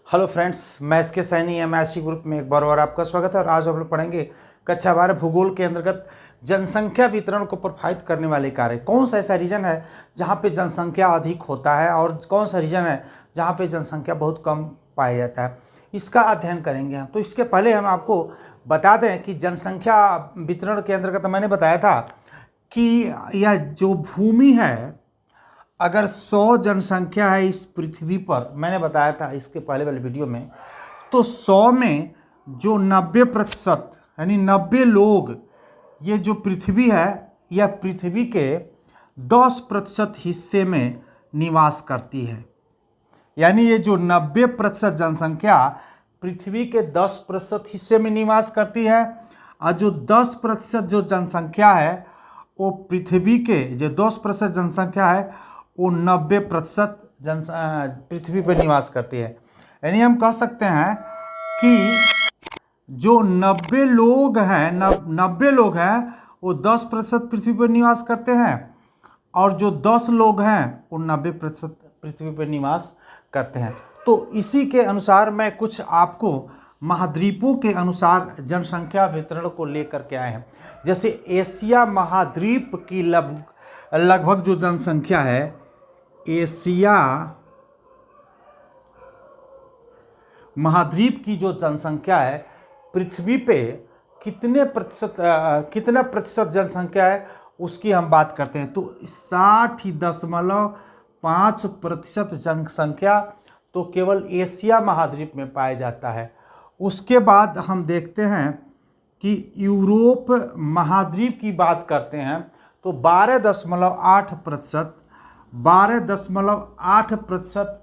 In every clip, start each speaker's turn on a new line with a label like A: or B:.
A: Hello friends, मैं इसके Saini MIC group में एक बार और आपका स्वागत है। और आज हम लोग पढ़ेंगे कक्षा 12 भूगोल के अंतर्गत जनसंख्या वितरण को प्रभावित करने वाले कार्य। कौन सा ऐसा रीजन है जहाँ पे जनसंख्या अधिक होता है और कौन सा रीजन है जहाँ पे जनसंख्या बहुत कम पाया जाता है, इसका अध्ययन करेंगे हम। तो इसके पहले हम आपको बता दें कि जनसंख्या वितरण के अंतर्गत मैंने बताया था कि यह जो भूमि है, अगर 100 जनसंख्या है इस पृथ्वी पर, मैंने बताया था इसके पहले वाले वीडियो में, तो 100 में जो 90% यानी 90 लोग, ये जो पृथ्वी है यह पृथ्वी के 10% हिस्से में निवास करती है। यानी ये जो 90% जनसंख्या पृथ्वी के 10% हिस्से में निवास करती है, और जो 10% जो जनसंख्या है वो पृथ्वी के जो 10% जनसंख्या है वो 90% पृथ्वी पर निवास करती है। यानी हम कह सकते हैं कि जो 90 लोग हैं 90 लोग हैं वो 10% पृथ्वी पर निवास करते हैं, और जो 10 लोग हैं वो 90% पृथ्वी पर निवास करते हैं। तो इसी के अनुसार मैं कुछ आपको महाद्वीपों के अनुसार जनसंख्या वितरण को लेकर के आए हैं। जैसे एशिया महाद्वीप की लगभग जो जनसंख्या है, एशिया महाद्वीप की जो जनसंख्या है, पृथ्वी पे कितना प्रतिशत जनसंख्या है उसकी हम बात करते हैं। तो 60.5% जनसंख्या तो केवल एशिया महाद्वीप में पाया जाता है। उसके बाद हम देखते हैं कि यूरोप महाद्वीप की बात करते हैं तो 12.8%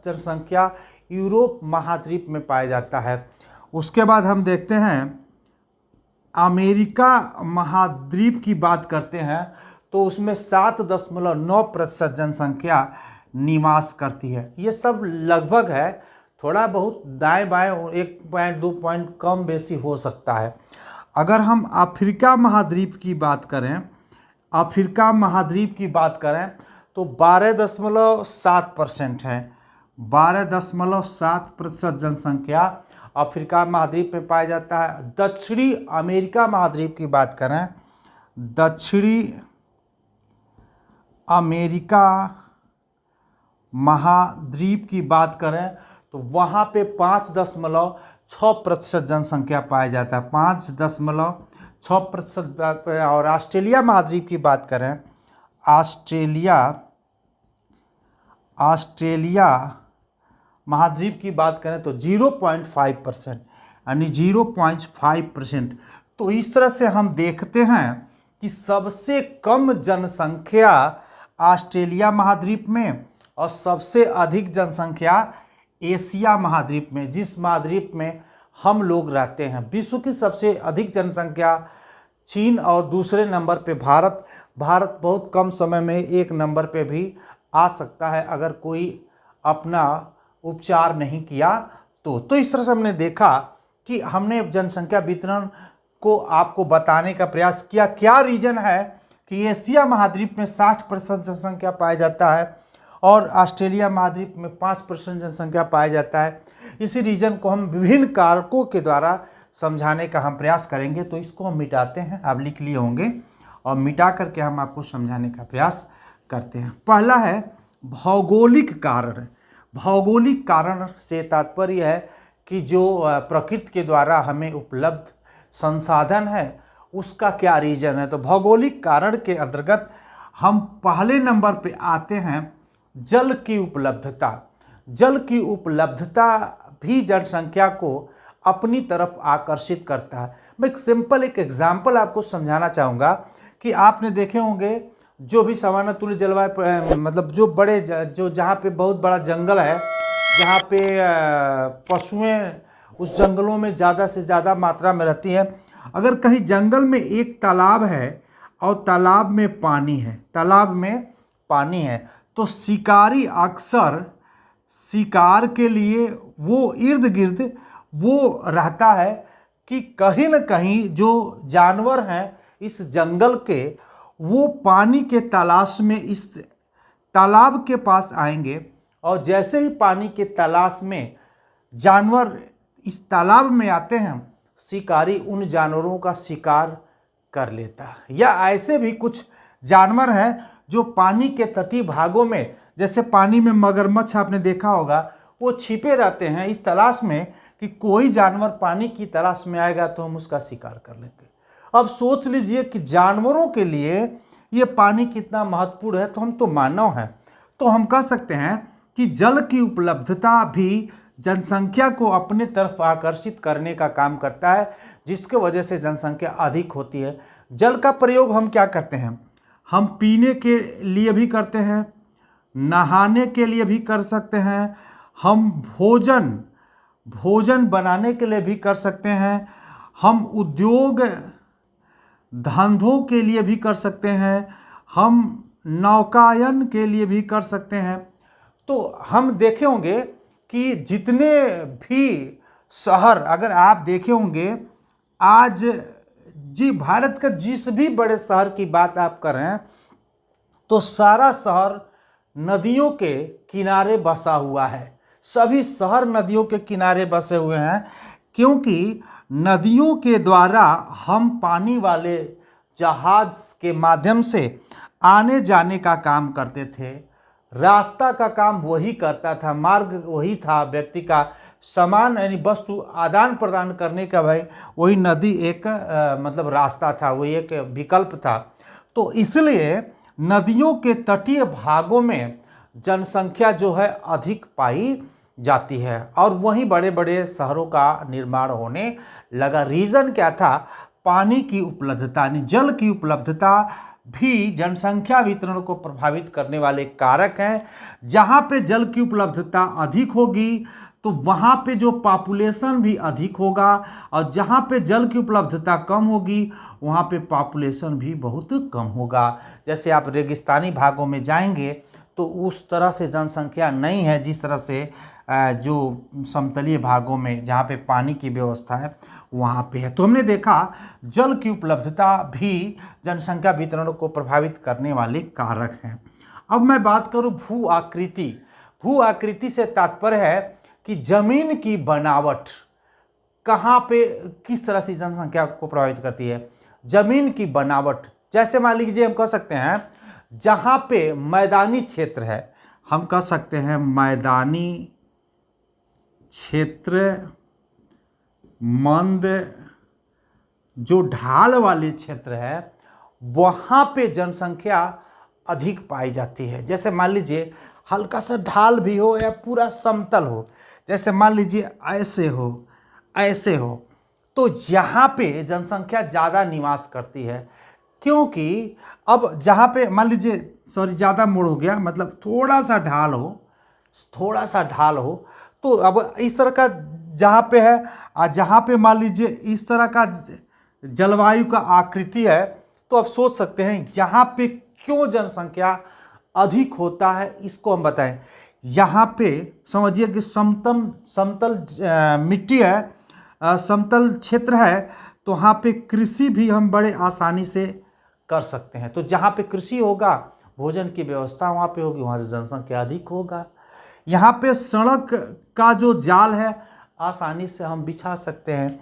A: जनसंख्या यूरोप महाद्वीप में पाया जाता है। उसके बाद हम देखते हैं अमेरिका महाद्वीप की बात करते हैं तो उसमें 7.9% जनसंख्या निवास करती है। ये सब लगभग है, थोड़ा बहुत दाएं बाएं 1 पॉइंट 2 पॉइंट कम बेसी हो सकता है। अगर हम अफ्रीका महाद्वीप की बात करें, तो 12.7% है। 12.7% जनसंख्या अफ्रीका महाद्वीप में पाया जाता है। दक्षिणी अमेरिका महाद्वीप की बात करें, दक्षिणी अमेरिका महाद्वीप की बात करें तो वहाँ पे 5.6% जनसंख्या पाया जाता है। 5.6%। और ऑस्ट्रेलिया महाद्वीप की बात करें, ऑस्ट्रेलिया महाद्वीप की बात करें तो 0.5%, यानी 0.5%। तो इस तरह से हम देखते हैं कि सबसे कम जनसंख्या ऑस्ट्रेलिया महाद्वीप में और सबसे अधिक जनसंख्या एशिया महाद्वीप में, जिस महाद्वीप में हम लोग रहते हैं। विश्व की सबसे अधिक जनसंख्या चीन और दूसरे नंबर पे भारत बहुत कम समय में 1 नंबर पे भी आ सकता है अगर कोई अपना उपचार नहीं किया तो इस तरह से हमने देखा कि हमने जनसंख्या वितरण को आपको बताने का प्रयास किया। क्या रीजन है कि एशिया महाद्वीप में 60% जनसंख्या पाया जाता है और ऑस्ट्रेलिया महाद्वीप में 5% जनसंख्या पाया जाता है। इसी रीजन को हम विभिन्न कारकों के द्वारा समझाने का हम प्रयास करेंगे। तो इसको हम मिटाते हैं, आप लिख लिए होंगे, और मिटा करके हम आपको समझाने का प्रयास करते हैं। पहला है भौगोलिक कारण। भौगोलिक कारण से तात्पर्य है कि जो प्रकृति के द्वारा हमें उपलब्ध संसाधन है उसका क्या रीजन है। तो भौगोलिक कारण के अंतर्गत हम पहले नंबर पे आते हैं जल की उपलब्धता। जल की उपलब्धता भी जनसंख्या को अपनी तरफ आकर्षित करता है। मैं एक एग्जाम्पल आपको समझाना चाहूँगा कि आपने देखे होंगे जो भी सामान्य तुल्य जलवायु, मतलब जो बड़े जो जहाँ पे बहुत बड़ा जंगल है, जहाँ पे पशुएं उस जंगलों में ज़्यादा से ज़्यादा मात्रा में रहती हैं। अगर कहीं जंगल में एक तालाब है और तालाब में पानी है तो शिकारी अक्सर शिकार के लिए वो इर्द गिर्द वो रहता है कि कहीं न कहीं जो जानवर हैं इस जंगल के, वो पानी के तलाश में इस तालाब के पास आएंगे, और जैसे ही पानी के तलाश में जानवर इस तालाब में आते हैं, शिकारी उन जानवरों का शिकार कर लेता है। या ऐसे भी कुछ जानवर हैं जो पानी के तटीय भागों में, जैसे पानी में मगरमच्छ आपने देखा होगा, वो छिपे रहते हैं इस तलाश में कि कोई जानवर पानी की तलाश में आएगा तो हम उसका शिकार कर लेंगे। अब सोच लीजिए कि जानवरों के लिए ये पानी कितना महत्वपूर्ण है, तो हम तो मानव हैं, तो हम कह सकते हैं कि जल की उपलब्धता भी जनसंख्या को अपने तरफ आकर्षित करने का काम करता है, जिसके वजह से जनसंख्या अधिक होती है। जल का प्रयोग हम क्या करते हैं, हम पीने के लिए भी करते हैं, नहाने के लिए भी कर सकते हैं, हम भोजन बनाने के लिए भी कर सकते हैं, हम उद्योग धंधों के लिए भी कर सकते हैं, हम नौकायन के लिए भी कर सकते हैं। तो हम देखे होंगे कि जितने भी शहर अगर आप देखे होंगे आज, जी भारत का जिस भी बड़े शहर की बात आप करें तो सारा शहर नदियों के किनारे बसा हुआ है। सभी शहर नदियों के किनारे बसे हुए हैं, क्योंकि नदियों के द्वारा हम पानी वाले जहाज के माध्यम से आने जाने का काम करते थे। रास्ता का काम वही करता था, मार्ग वही था, व्यक्ति का सामान यानी वस्तु आदान प्रदान करने का भाई वही नदी एक मतलब रास्ता था, वही एक विकल्प था। तो इसलिए नदियों के तटीय भागों में जनसंख्या जो है अधिक पाई जाती है और वहीं बड़े बड़े शहरों का निर्माण होने लगा। रीज़न क्या था, पानी की उपलब्धता, जल की उपलब्धता भी जनसंख्या वितरण को प्रभावित करने वाले कारक हैं। जहाँ पे जल की उपलब्धता अधिक होगी तो वहाँ पे जो पॉपुलेशन भी अधिक होगा, और जहाँ पे जल की उपलब्धता कम होगी वहाँ पे पॉपुलेशन भी बहुत कम होगा। जैसे आप रेगिस्तानी भागों में जाएंगे तो उस तरह से जनसंख्या नहीं है जिस तरह से जो समतलीय भागों में जहाँ पे पानी की व्यवस्था है वहाँ पे है। तो हमने देखा जल की उपलब्धता भी जनसंख्या वितरण को प्रभावित करने वाले कारक हैं। अब मैं बात करूँ भू आकृति। भू आकृति से तात्पर्य है कि जमीन की बनावट कहाँ पे किस तरह से जनसंख्या को प्रभावित करती है। जमीन की बनावट, जैसे मान लीजिए हम कह सकते हैं जहाँ पे मैदानी क्षेत्र है, हम कह सकते हैं मैदानी क्षेत्र, मंद जो ढाल वाले क्षेत्र है वहाँ पे जनसंख्या अधिक पाई जाती है। जैसे मान लीजिए हल्का सा ढाल भी हो या पूरा समतल हो, जैसे मान लीजिए ऐसे हो तो यहाँ पे जनसंख्या ज़्यादा निवास करती है, क्योंकि अब जहाँ पे मान लीजिए ज़्यादा मोड़ हो गया, मतलब थोड़ा सा ढाल हो तो अब इस तरह का जहाँ पे है, जहाँ पे मान लीजिए इस तरह का जलवायु का आकृति है, तो आप सोच सकते हैं यहाँ पे क्यों जनसंख्या अधिक होता है, इसको हम बताएं। यहाँ पे समझिए कि समतल मिट्टी है, समतल क्षेत्र है, तो वहाँ पे कृषि भी हम बड़े आसानी से कर सकते हैं। तो जहाँ पे कृषि होगा, भोजन की व्यवस्था वहाँ पे होगी, वहाँ से जनसंख्या अधिक होगा। यहाँ पे सड़क का जो जाल है आसानी से हम बिछा सकते हैं।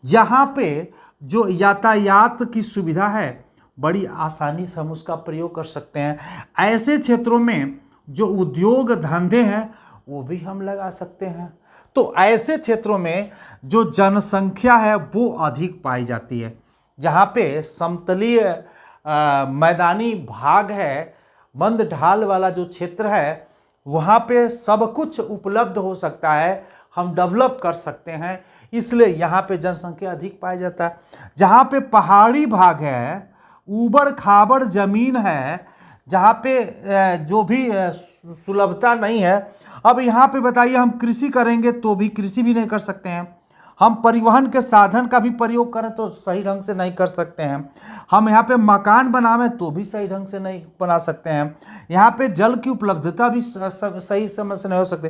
A: यहाँ पे जो यातायात की सुविधा है बड़ी आसानी से हम उसका प्रयोग कर सकते हैं। ऐसे क्षेत्रों में जो उद्योग धंधे हैं वो भी हम लगा सकते हैं। तो ऐसे क्षेत्रों में जो जनसंख्या है वो अधिक पाई जाती है। जहाँ पे समतलीय मैदानी भाग है, मंद ढाल वाला जो क्षेत्र है, वहाँ पे सब कुछ उपलब्ध हो सकता है, हम डेवलप कर सकते हैं, इसलिए यहाँ पे जनसंख्या अधिक पाया जाता है। जहाँ पे पहाड़ी भाग है, ऊबड़ खाबड़ जमीन है, जहाँ पे जो भी सुलभता नहीं है, अब यहाँ पे बताइए हम कृषि करेंगे तो भी कृषि भी नहीं कर सकते हैं। हम परिवहन के साधन का भी प्रयोग करें तो सही ढंग से नहीं कर सकते हैं। हम यहाँ पे मकान बनावें तो भी सही ढंग से नहीं बना सकते हैं। यहाँ पे जल की उपलब्धता भी सही समय से नहीं हो सकते।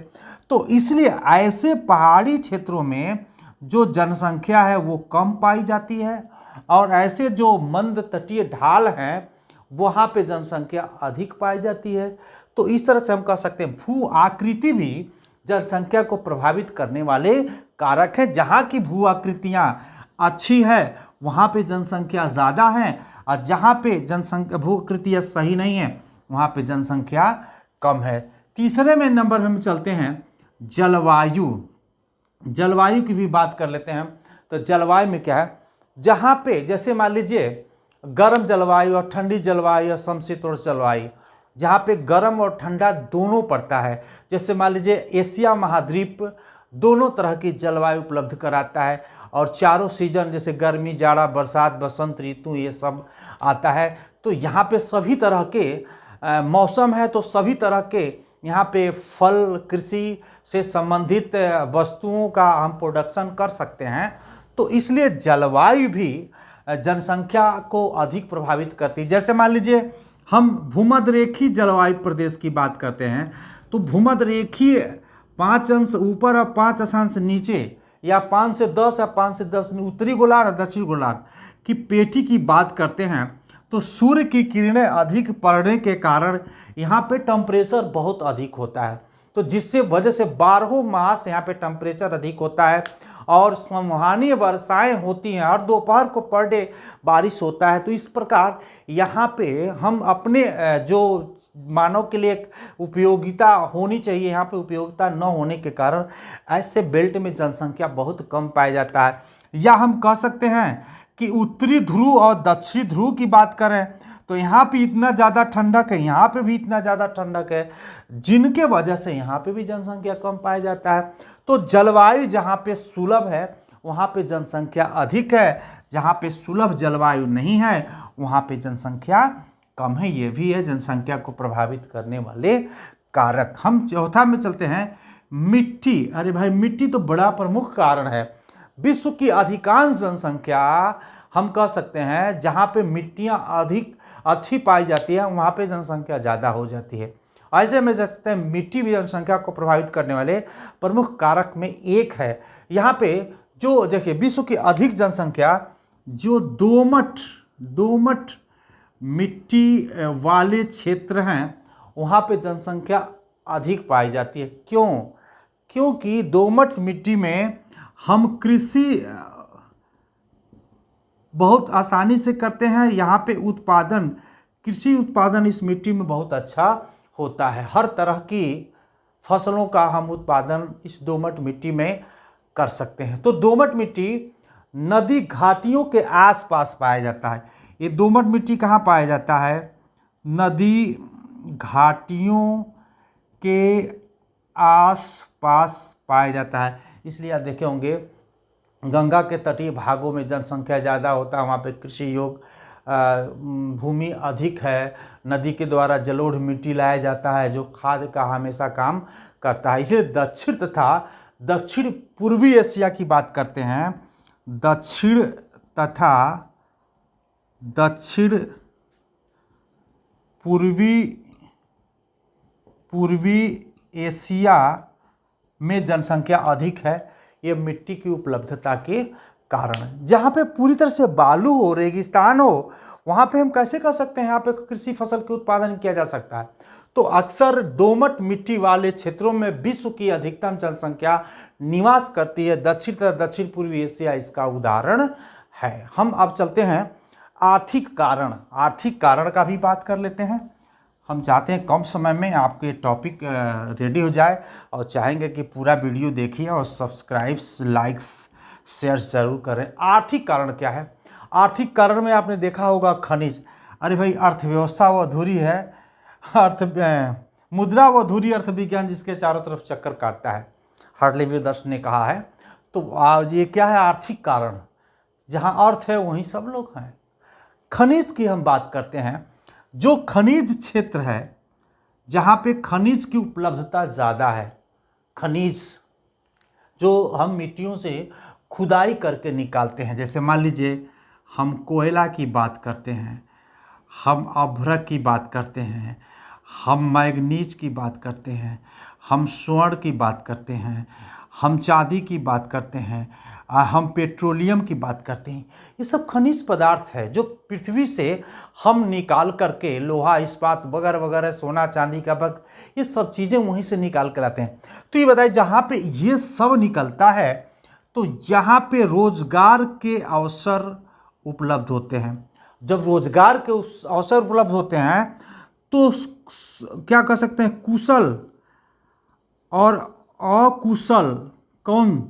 A: तो इसलिए ऐसे पहाड़ी क्षेत्रों में जो जनसंख्या है वो कम पाई जाती है, और ऐसे जो मंद तटीय ढाल हैं वहाँ पे जनसंख्या अधिक पाई जाती है। तो इस तरह से हम कह सकते हैं भू आकृति भी जनसंख्या को प्रभावित करने वाले कारक हैं। जहाँ की भू आकृतियाँ अच्छी है वहाँ पे जनसंख्या ज़्यादा है, और जहाँ पे जनसंख्या भू आकृतियाँ सही नहीं है वहाँ पे जनसंख्या कम है। तीसरे में नंबर में हम चलते हैं जलवायु। जलवायु की भी बात कर लेते हैं। तो जलवायु में क्या है, जहाँ पे जैसे मान लीजिए गर्म जलवायु और ठंडी जलवायु और समशीतोष्ण जलवायु, जहाँ पे गर्म और ठंडा दोनों पड़ता है। जैसे मान लीजिए एशिया महाद्वीप दोनों तरह की जलवायु उपलब्ध कराता है, और चारों सीजन जैसे गर्मी, जाड़ा, बरसात, बसंत ऋतु ये सब आता है। तो यहाँ पे सभी तरह के मौसम है, तो सभी तरह के यहाँ पे फल, कृषि से संबंधित वस्तुओं का हम प्रोडक्शन कर सकते हैं। तो इसलिए जलवायु भी जनसंख्या को अधिक प्रभावित करती है। जैसे मान लीजिए हम भूमध्यरेखीय जलवायु प्रदेश की बात करते हैं, तो भूमध्यरेखीय 5 अंश ऊपर और 5 अंश नीचे, या 5 से 10 या 5 से 10 उत्तरी गोलार्ध और दक्षिण गोलार्ध की पेटी की बात करते हैं, तो सूर्य की किरणें अधिक पड़ने के कारण यहाँ पे टेम्परेचर बहुत अधिक होता है। तो जिससे वजह से 12 मास यहाँ पे टेम्परेचर अधिक होता है, और संवहनीय वर्षाएं होती हैं, और दोपहर को पर डे बारिश होता है। तो इस प्रकार यहाँ पे हम अपने जो मानव के लिए एक उपयोगिता होनी चाहिए, यहाँ पे उपयोगिता न होने के कारण ऐसे बेल्ट में जनसंख्या बहुत कम पाया जाता है। या हम कह सकते हैं कि उत्तरी ध्रुव और दक्षिणी ध्रुव की बात करें तो यहाँ पे इतना ज़्यादा ठंडक है, यहाँ पे भी इतना ज़्यादा ठंडक है, जिनके वजह से यहाँ पे भी जनसंख्या कम पाया जाता है। तो जलवायु जहाँ पे सुलभ है वहाँ पे जनसंख्या अधिक है, जहाँ पे सुलभ जलवायु नहीं है वहाँ पे जनसंख्या कम है। ये भी है जनसंख्या को प्रभावित करने वाले कारक। हम चौथा में चलते हैं मिट्टी। अरे भाई, मिट्टी तो बड़ा प्रमुख कारण है। विश्व की अधिकांश जनसंख्या हम कह सकते हैं जहाँ पे मिट्टियाँ अधिक अच्छी पाई जाती है वहाँ पे जनसंख्या ज़्यादा हो जाती है। ऐसे में देख सकते हैं मिट्टी भी जनसंख्या को प्रभावित करने वाले प्रमुख कारक में एक है। यहाँ पे जो देखिए विश्व की अधिक जनसंख्या जो दोमट मिट्टी वाले क्षेत्र हैं वहाँ पे जनसंख्या अधिक पाई जाती है। क्यों? क्योंकि दोमट मिट्टी में हम कृषि बहुत आसानी से करते हैं। यहाँ पे कृषि उत्पादन इस मिट्टी में बहुत अच्छा होता है। हर तरह की फसलों का हम उत्पादन इस दोमट मिट्टी में कर सकते हैं। तो दोमट मिट्टी नदी घाटियों के आसपास पाया जाता है। ये दोमट मिट्टी कहाँ पाया जाता है? नदी घाटियों के आसपास पाया जाता है। इसलिए आप देखे होंगे गंगा के तटीय भागों में जनसंख्या ज़्यादा होता है, वहाँ पे कृषि योग्य भूमि अधिक है। नदी के द्वारा जलोढ़ मिट्टी लाया जाता है जो खाद का हमेशा काम करता है। इसलिए दक्षिण तथा दक्षिण पूर्वी एशिया की बात करते हैं। दक्षिण तथा दक्षिण पूर्वी एशिया में जनसंख्या अधिक है। ये मिट्टी की उपलब्धता के कारण। जहाँ पे पूरी तरह से बालू हो, रेगिस्तान हो, वहाँ पे हम कैसे कर सकते हैं? यहाँ पे कृषि फसल के उत्पादन किया जा सकता है। तो अक्सर दोमट मिट्टी वाले क्षेत्रों में विश्व की अधिकतम जनसंख्या निवास करती है। दक्षिण तथा दक्षिण पूर्वी एशिया इसका उदाहरण है। हम अब चलते हैं आर्थिक कारण। आर्थिक कारण का भी बात कर लेते हैं। हम चाहते हैं कम समय में आपके टॉपिक रेडी हो जाए, और चाहेंगे कि पूरा वीडियो देखिए और सब्सक्राइब, लाइक्स, शेयर जरूर करें। आर्थिक कारण क्या है? आर्थिक कारण में आपने देखा होगा खनिज। अरे भाई, अर्थव्यवस्था वो अधूरी है, मुद्रा वो अधूरी अर्थविज्ञान जिसके चारों तरफ चक्कर काटता है, हार्टली वीरदर्श ने कहा है। तो आज ये क्या है? आर्थिक कारण। जहाँ अर्थ है वहीं सब लोग हैं। खनिज की हम बात करते हैं। जो खनिज क्षेत्र है जहाँ पे खनिज की उपलब्धता ज़्यादा है, खनिज जो हम मिट्टियों से खुदाई करके निकालते हैं, जैसे मान लीजिए हम कोयला की बात करते हैं, हम अभ्रक की बात करते हैं, हम मैग्नीज की बात करते हैं, हम स्वर्ण की बात करते हैं, हम चांदी की बात करते हैं, हम पेट्रोलियम की बात करते हैं। ये सब खनिज पदार्थ है जो पृथ्वी से हम निकाल करके लोहा, इस्पात वगैरह वगैरह, सोना चांदी का बग, ये सब चीज़ें वहीं से निकाल कर आते हैं। तो ये बताइए, जहाँ पे ये सब निकलता है तो यहाँ पे रोजगार के अवसर उपलब्ध होते हैं। जब रोजगार के अवसर उपलब्ध होते हैं तो क्या कह सकते हैं, कुशल और अकुशल कौन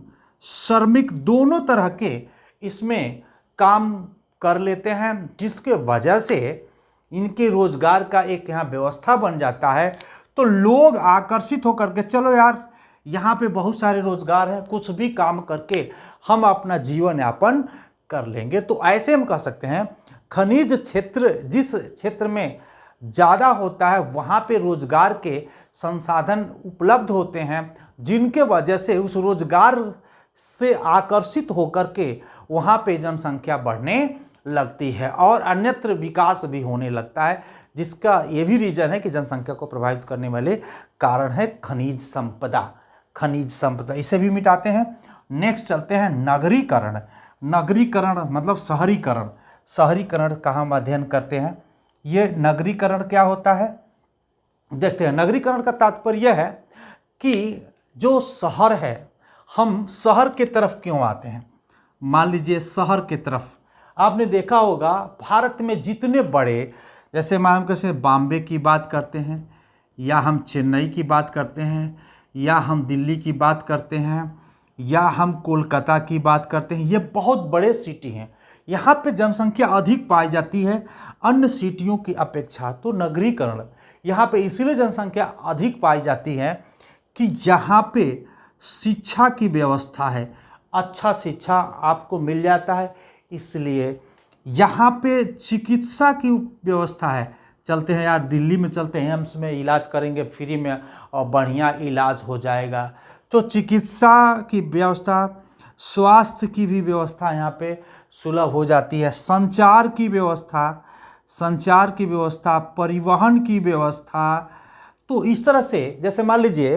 A: श्रमिक दोनों तरह के इसमें काम कर लेते हैं, जिसके वजह से इनके रोजगार का एक यहाँ व्यवस्था बन जाता है। तो लोग आकर्षित होकर के, चलो यार यहाँ पे बहुत सारे रोजगार हैं, कुछ भी काम करके हम अपना जीवन यापन कर लेंगे। तो ऐसे हम कह सकते हैं खनिज क्षेत्र जिस क्षेत्र में ज़्यादा होता है वहाँ पे रोजगार के संसाधन उपलब्ध होते हैं, जिनके वजह से उस रोजगार से आकर्षित होकर के वहाँ पे जनसंख्या बढ़ने लगती है और अन्यत्र विकास भी होने लगता है, जिसका ये भी रीजन है कि जनसंख्या को प्रभावित करने वाले कारण है खनिज संपदा। खनिज संपदा इसे भी मिटाते हैं। नेक्स्ट चलते हैं नगरीकरण। नगरीकरण मतलब शहरीकरण। शहरीकरण का हम अध्ययन करते हैं। ये नगरीकरण क्या होता है देखते हैं। नगरीकरण का तात्पर्य यह है कि जो शहर है, हम शहर के तरफ क्यों आते हैं। मान लीजिए शहर के तरफ आपने देखा होगा भारत में जितने बड़े, जैसे मान कैसे बॉम्बे की बात करते हैं, या हम चेन्नई की बात करते हैं, या हम दिल्ली की बात करते हैं, या हम कोलकाता की बात करते हैं, ये बहुत बड़े सिटी हैं। यहाँ पे जनसंख्या अधिक पाई जाती है अन्य सिटियों की अपेक्षा। तो नगरीकरण यहाँ पे इसीलिए जनसंख्या अधिक पाई जाती है कि यहाँ पे शिक्षा की व्यवस्था है, अच्छा शिक्षा आपको मिल जाता है, इसलिए यहाँ पे चिकित्सा की व्यवस्था है। चलते हैं यार दिल्ली में, चलते हैं एम्स में इलाज करेंगे फ्री में और बढ़िया इलाज हो जाएगा। तो चिकित्सा की व्यवस्था, स्वास्थ्य की भी व्यवस्था यहाँ पे सुलभ हो जाती है। संचार की व्यवस्था, परिवहन की व्यवस्था। तो इस तरह से जैसे मान लीजिए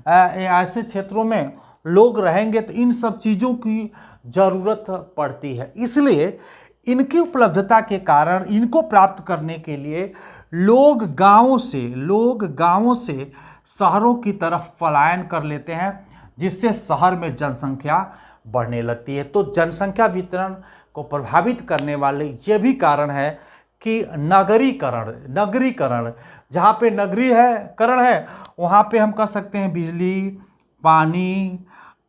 A: ऐसे क्षेत्रों में लोग रहेंगे तो इन सब चीज़ों की ज़रूरत पड़ती है, इसलिए इनकी उपलब्धता के कारण इनको प्राप्त करने के लिए लोग गांवों से शहरों की तरफ पलायन कर लेते हैं, जिससे शहर में जनसंख्या बढ़ने लगती है। तो जनसंख्या वितरण को प्रभावित करने वाले ये भी कारण है कि नगरीकरण जहाँ पे नगरीकरण है वहाँ पे हम कह सकते हैं बिजली, पानी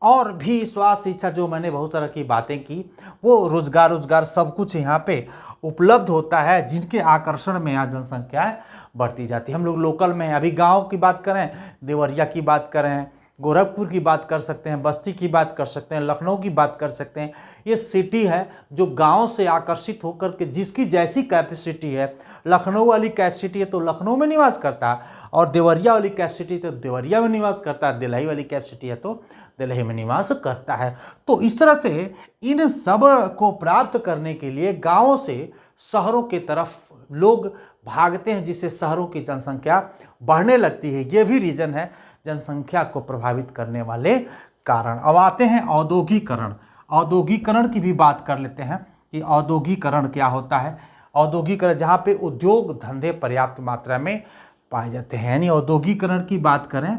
A: और भी स्वास्थ्य, शिक्षा, जो मैंने बहुत तरह की बातें की, वो रोजगार सब कुछ यहाँ पे उपलब्ध होता है, जिनके आकर्षण में यहाँ जनसंख्या बढ़ती जाती है। हम लोग लोकल में अभी गांव की बात करें, देवरिया की बात करें, गोरखपुर की बात कर सकते हैं, बस्ती की बात कर सकते हैं, लखनऊ की बात कर सकते हैं। ये सिटी है जो गांव से आकर्षित होकर के जिसकी जैसी कैपेसिटी है, लखनऊ वाली कैपेसिटी है तो लखनऊ में निवास करता है, और देवरिया वाली कैपेसिटी तो देवरिया में निवास करता है, दिल्ली वाली कैपेसिटी है तो दिल्ली में निवास करता है। तो इस तरह से इन सब को प्राप्त करने के लिए गाँवों से शहरों की तरफ लोग भागते हैं, जिससे शहरों की जनसंख्या बढ़ने लगती है। ये भी रीजन है जनसंख्या को प्रभावित करने वाले कारण। अब आते हैं औद्योगिकरण। औद्योगिकरण की भी बात कर लेते हैं कि औद्योगिकरण क्या होता है। औद्योगिकरण जहाँ पे उद्योग धंधे पर्याप्त मात्रा में पाए जाते हैं, यानी औद्योगिकरण की बात करें,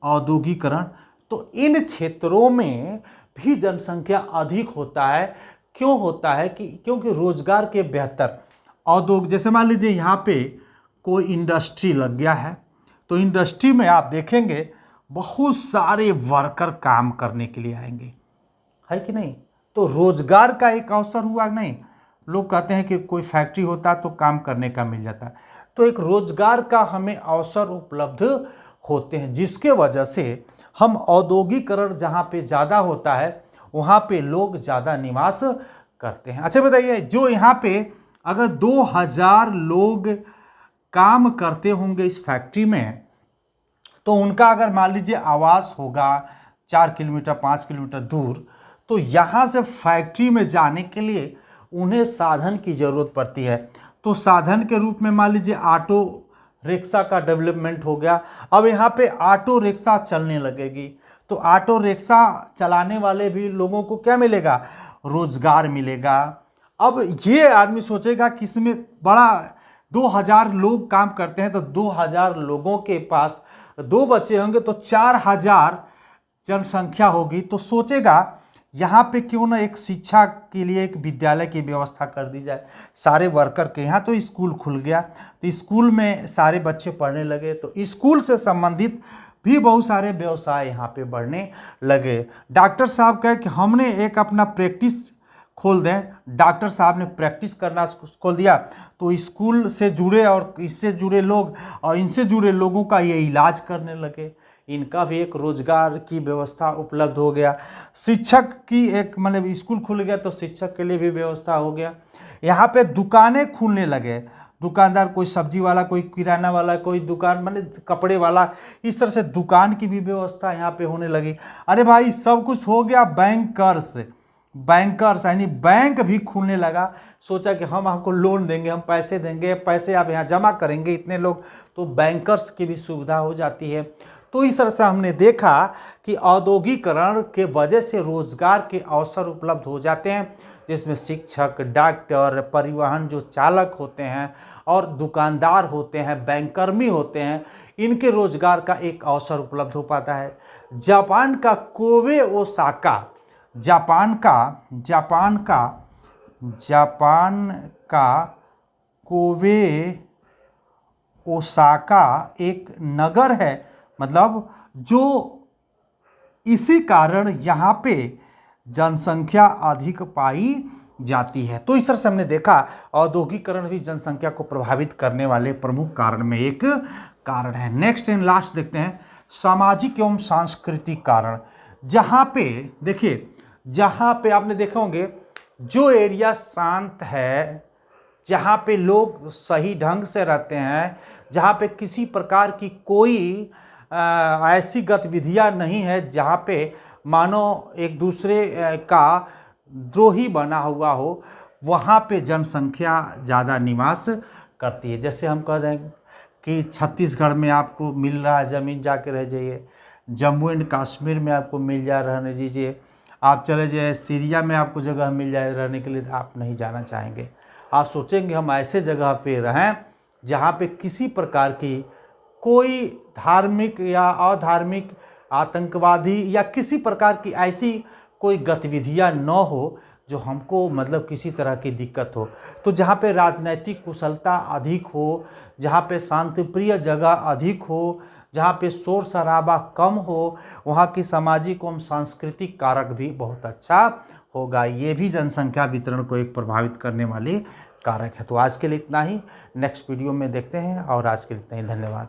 A: औद्योगिकरण तो इन क्षेत्रों में भी जनसंख्या अधिक होता है। क्यों होता है कि क्योंकि रोजगार के बेहतर औद्योग, जैसे मान लीजिए यहाँ पे कोई इंडस्ट्री लग गया है तो इंडस्ट्री में आप देखेंगे बहुत सारे वर्कर काम करने के लिए आएंगे, है कि नहीं। तो रोजगार का एक अवसर हुआ नहीं। लोग कहते हैं कि कोई फैक्ट्री होता तो काम करने का मिल जाता, तो एक रोजगार का हमें अवसर उपलब्ध होते हैं, जिसके वजह से हम औद्योगिकरण जहाँ पे ज़्यादा होता है वहाँ पे लोग ज़्यादा निवास करते हैं। अच्छा बताइए, जो यहाँ पे अगर 2000 लोग काम करते होंगे इस फैक्ट्री में, तो उनका अगर मान लीजिए आवास होगा 4 किलोमीटर 5 किलोमीटर दूर, तो यहाँ से फैक्ट्री में जाने के लिए उन्हें साधन की ज़रूरत पड़ती है। तो साधन के रूप में मान लीजिए ऑटो रिक्शा का डेवलपमेंट हो गया। अब यहाँ पे ऑटो रिक्शा चलने लगेगी, तो ऑटो रिक्शा चलाने वाले भी लोगों को क्या मिलेगा, रोजगार मिलेगा। अब ये आदमी सोचेगा कि इसमें बड़ा 2000 लोग काम करते हैं, तो 2000 लोगों के पास 2 बच्चे होंगे तो 4000 जनसंख्या होगी। तो सोचेगा यहाँ पे क्यों ना एक शिक्षा के लिए एक विद्यालय की व्यवस्था कर दी जाए सारे वर्कर के। यहाँ तो स्कूल खुल गया, तो स्कूल में सारे बच्चे पढ़ने लगे, तो स्कूल से संबंधित भी बहुत सारे व्यवसाय यहाँ पे बढ़ने लगे। डॉक्टर साहब कहे कि हमने एक अपना प्रैक्टिस खोल दें। डॉक्टर साहब ने प्रैक्टिस करना खोल दिया, तो स्कूल से जुड़े और इससे जुड़े लोग और इनसे जुड़े लोगों का ये इलाज करने लगे। इनका भी एक रोजगार की व्यवस्था उपलब्ध हो गया। शिक्षक की एक मतलब स्कूल खुल गया तो शिक्षक के लिए भी व्यवस्था हो गया। यहाँ पे दुकानें खुलने लगे, दुकानदार कोई सब्जी वाला, कोई किराना वाला, कोई दुकान मतलब कपड़े वाला, इस तरह से दुकान की भी व्यवस्था यहाँ पे होने लगी। अरे भाई सब कुछ हो गया। बैंकर्स यानी बैंक भी खुलने लगा। सोचा कि हम आपको लोन देंगे, हम पैसे देंगे, पैसे आप यहाँ जमा करेंगे इतने लोग, तो बैंकर्स की भी सुविधा हो जाती है। तो इस तरह से हमने देखा कि औद्योगिकरण के वजह से रोजगार के अवसर उपलब्ध हो जाते हैं, जिसमें शिक्षक, डॉक्टर, परिवहन जो चालक होते हैं और दुकानदार होते हैं, बैंककर्मी होते हैं, इनके रोजगार का एक अवसर उपलब्ध हो पाता है। जापान का कोबे ओसाका, जापान का कोबे ओसाका एक नगर है, मतलब जो इसी कारण यहाँ पे जनसंख्या अधिक पाई जाती है। तो इस तरह से हमने देखा औद्योगिकरण भी जनसंख्या को प्रभावित करने वाले प्रमुख कारण में एक कारण है। नेक्स्ट एंड लास्ट देखते हैं सामाजिक एवं सांस्कृतिक कारण। जहाँ पे देखिए, जहाँ पे आपने देखे होंगे जो एरिया शांत है, जहाँ पे लोग सही ढंग से रहते हैं, जहाँ पे किसी प्रकार की कोई ऐसी गतिविधियाँ नहीं है जहाँ पे मानो एक दूसरे का द्रोही बना हुआ हो, वहाँ पे जनसंख्या ज़्यादा निवास करती है। जैसे हम कह दें कि छत्तीसगढ़ में आपको मिल रहा है ज़मीन, जाके रह जाइए। जम्मू एंड कश्मीर में आपको मिल जाए, रहने दीजिए। आप चले जाए सीरिया में, आपको जगह मिल जाए रहने के लिए, आप नहीं जाना चाहेंगे। आप सोचेंगे हम ऐसे जगह पे रहें जहाँ पे किसी प्रकार की कोई धार्मिक या अधार्मिक, आतंकवादी या किसी प्रकार की ऐसी कोई गतिविधियां न हो जो हमको मतलब किसी तरह की दिक्कत हो। तो जहाँ पे राजनैतिक कुशलता अधिक हो, जहाँ पे शांतिप्रिय जगह अधिक हो, जहाँ पे शोर शराबा कम हो, वहाँ की सामाजिक एवं सांस्कृतिक कारक भी बहुत अच्छा होगा। ये भी जनसंख्या वितरण को एक प्रभावित करने वाले कारक है। तो आज के लिए इतना ही, नेक्स्ट वीडियो में देखते हैं, और आज के लिए इतना ही। धन्यवाद।